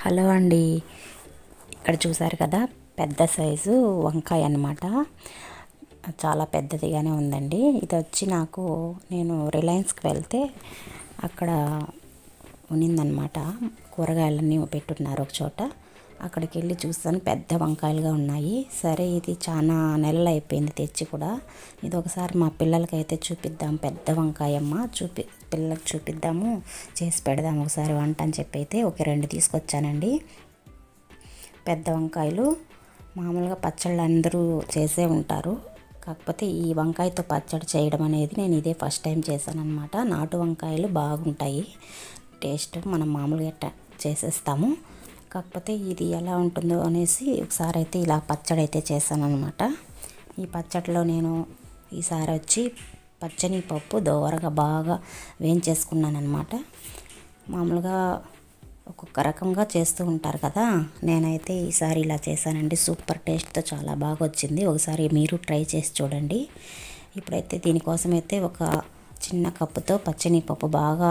Hello అండి. ఇక్కడ చూసారు కదా, పెద్ద సైజు వంకాయ అన్నమాట. చాలా పెద్దదిగానే ఉందండి. ఇది వచ్చి నేను రిలయన్స్కి వెళ్తే అక్కడ ఉన్నిందనమాట. కూరగాయలన్నీ పెట్టున్నారు ఒక చోట. అక్కడికి వెళ్ళి చూస్తాను, పెద్ద వంకాయలుగా ఉన్నాయి. సరే, ఇది చాలా నెలలు అయిపోయింది తెచ్చి కూడా. ఇది ఒకసారి మా పిల్లలకైతే చూపిద్దాం, పెద్ద వంకాయమ్మ పిల్లలకు చూపిద్దాము, చేసి పెడదాం ఒకసారి వంట అని చెప్పి అయితే ఒక 2 తీసుకొచ్చానండి. పెద్ద వంకాయలు మామూలుగా పచ్చళ్ళు అందరూ చేసే ఉంటారు. కాకపోతే ఈ వంకాయతో పచ్చడి చేయడం అనేది నేను ఇదే ఫస్ట్ టైం చేశాను అనమాట. నాటు వంకాయలు బాగుంటాయి టేస్ట్, మనం మామూలుగా చేసేస్తాము. కాకపోతే ఇది ఎలా ఉంటుందో అనేసి ఒకసారి అయితే ఇలా పచ్చడి అయితే చేశాను అనమాట. ఈ పచ్చడిలో నేను ఈసారి వచ్చి పచ్చని పప్పు దోరగా బాగా వేయించేసుకున్నాను అనమాట. మామూలుగా ఒక్కొక్క రకంగా చేస్తూ ఉంటారు కదా, నేనైతే ఈసారి ఇలా చేశానండి. సూపర్ టేస్ట్తో చాలా బాగా వచ్చింది. ఒకసారి మీరు ట్రై చేసి చూడండి. ఇప్పుడైతే దీనికోసం అయితే ఒక చిన్న కప్పుతో పచ్చని పప్పు బాగా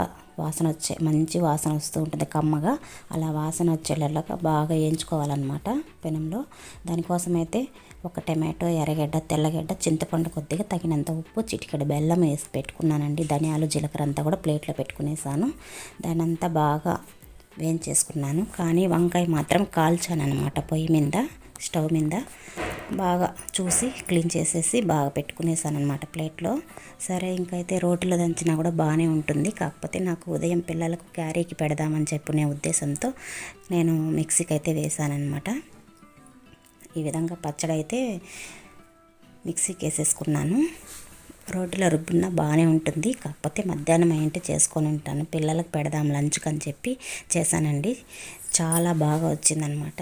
మంచి వాసన వస్తూ ఉంటుంది కమ్మగా. అలా వాసన వచ్చేలాగా బాగా వేయించుకోవాలన్నమాట పెనంలో. దానికోసం అయితే ఒక టమాటో, ఎర్రగడ్డ, తెల్లగడ్డ, చింతపండు, కొద్దిగా తగినంత ఉప్పు, చిటికెడు బెల్లం వేసి పెట్టుకున్నానండి. ధనియాలు, జీలకర్ర అంతా కూడా ప్లేట్లో పెట్టుకునేసాను. దాని అంతా బాగా వేయించేసుకున్నాను. కానీ వంకాయ మాత్రం కాల్చాను అనమాట పొయ్యి మీద, స్టవ్ మీద. బాగా చూసి క్లీన్ చేసేసి బాగా పెట్టుకునేసాను అనమాట ప్లేట్లో. సరే, ఇంకైతే రోటిలో దంచినా కూడా బాగానే ఉంటుంది. కాకపోతే నాకు ఉదయం పిల్లలకు క్యారీకి పెడదామని చెప్పుకునే ఉద్దేశంతో నేను మిక్సీకి అయితే వేసానమాట. ఈ విధంగా పచ్చడి అయితే మిక్సీకి వేసేసుకున్నాను. రోటిలో రుబ్బున్నా బాగానే ఉంటుంది. కాకపోతే మధ్యాహ్నం ఏంటి చేసుకొని ఉంటాను, పిల్లలకు పెడదాం లంచ్కి అని చెప్పి చేశానండి. చాలా బాగా వచ్చిందనమాట.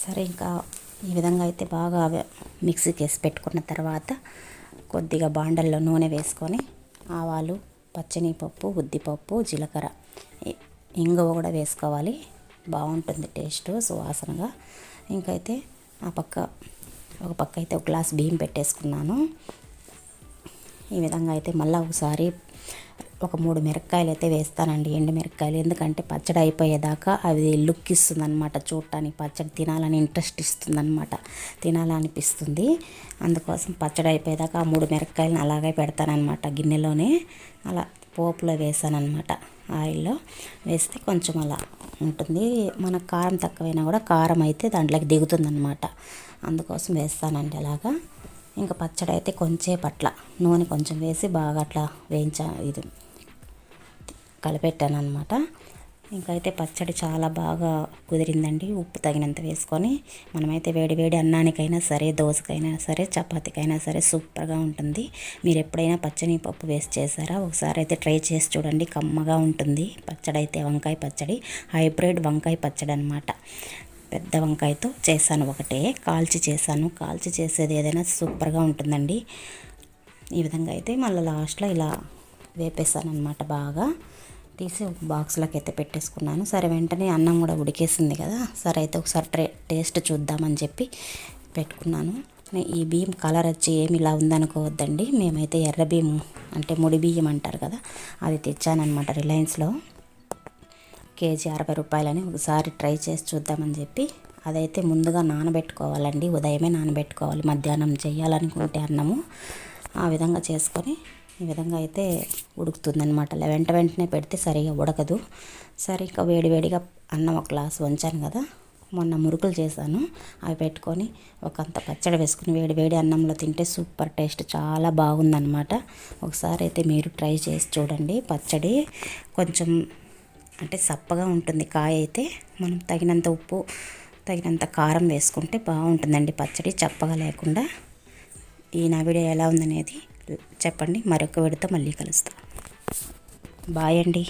సరే, ఇంకా ఈ విధంగా అయితే బాగా మిక్సీకి వేసి పెట్టుకున్న తర్వాత కొద్దిగా బాండల్లో నూనె వేసుకొని ఆవాలు, పచ్చనిపప్పు, ఉద్దిపప్పు, జీలకర్ర, ఇంగువ కూడా వేసుకోవాలి. బాగుంటుంది టేస్ట్, సువాసనగా. ఇంకైతే ఒక పక్క అయితే ఒక గ్లాస్ బియ్యం పెట్టేసుకున్నాను. ఈ విధంగా అయితే మళ్ళీ ఒకసారి ఒక 3 మిరపకాయలు అయితే వేస్తానండి, ఎండు మిరపకాయలు. ఎందుకంటే పచ్చడి అయిపోయేదాకా అవి లుక్ ఇస్తుంది అనమాట. చూడటానికి పచ్చడి తినాలని ఇంట్రెస్ట్ ఇస్తుంది అనమాట, తినాలనిపిస్తుంది. అందుకోసం పచ్చడి అయిపోయేదాకా ఆ 3 మిరపకాయలను అలాగే పెడతానమాట గిన్నెలోనే. అలా పోపులో వేసానమాట. ఆయిల్లో వేస్తే కొంచెం అలా ఉంటుంది. మనకు కారం తక్కువైనా కూడా కారం అయితే దాంట్లోకి దిగుతుందనమాట. అందుకోసం వేస్తానండి అలాగా. ఇంకా పచ్చడి అయితే కొంచెం పట్ల నూనె కొంచెం వేసి బాగా అట్లా కలిపెట్టాను అనమాట. ఇంకైతే పచ్చడి చాలా బాగా కుదిరిందండి. ఉప్పు తగినంత వేసుకొని మనమైతే వేడి వేడి అన్నానికైనా సరే, దోసకైనా సరే, చపాతీకైనా సరే సూపర్గా ఉంటుంది. మీరు ఎప్పుడైనా పచ్చని పప్పు వేసి చేశారా? ఒకసారి అయితే ట్రై చేసి చూడండి, కమ్మగా ఉంటుంది పచ్చడి అయితే. వంకాయ పచ్చడి, హైబ్రిడ్ వంకాయ పచ్చడి అనమాట. పెద్ద వంకాయతో చేశాను, ఒకటే కాల్చి చేశాను. కాల్చి చేసేది ఏదైనా సూపర్గా ఉంటుందండి. ఈ విధంగా అయితే మళ్ళీ లాస్ట్లో ఇలా వేపేసాను అనమాట. బాగా తీసి ఒక బాక్స్లోకి అయితే పెట్టేసుకున్నాను. సరే, వెంటనే అన్నం కూడా ఉడికేసింది కదా. సరే అయితే ఒకసారి టేస్ట్ చూద్దామని చెప్పి పెట్టుకున్నాను. ఈ బియ్యం కలర్ వచ్చి ఏమి ఇలా ఉందనుకోవద్దండి. మేమైతే ఎర్ర బియ్యం అంటే ముడి బియ్యం అంటారు కదా, అది తెచ్చానమాట రిలయన్స్లో. కేజీ 60 రూపాయలని. ఒకసారి ట్రై చేసి చూద్దామని చెప్పి అదైతే ముందుగా నానబెట్టుకోవాలండి. ఉదయమే నానబెట్టుకోవాలి, మధ్యాహ్నం చేయాలనుకుంటే అన్నము. ఆ విధంగా చేసుకొని ఈ విధంగా అయితే ఉడుకుతుందనమాట. వెంటనే పెడితే సరిగా ఉడకదు. సరే, ఇంకా వేడివేడిగా అన్నం ఒక గ్లాసు వంచాను కదా, మొన్న మురుకులు చేశాను, అవి పెట్టుకొని ఒకంత పచ్చడి వేసుకుని వేడి అన్నంలో తింటే సూపర్ టేస్ట్, చాలా బాగుందన్నమాట. ఒకసారి అయితే మీరు ట్రై చేసి చూడండి. పచ్చడి కొంచెం అంటే సప్పగా ఉంటుంది కాయ అయితే. మనం తగినంత ఉప్పు, తగినంత కారం వేసుకుంటే బాగుంటుందండి పచ్చడి, చప్పగా లేకుండా. నా వీడియో ఎలా ఉందనేది చెప్పండి. మరొక వీడియోతో మళ్ళీ కలుస్తాం. బాయ్ అండి.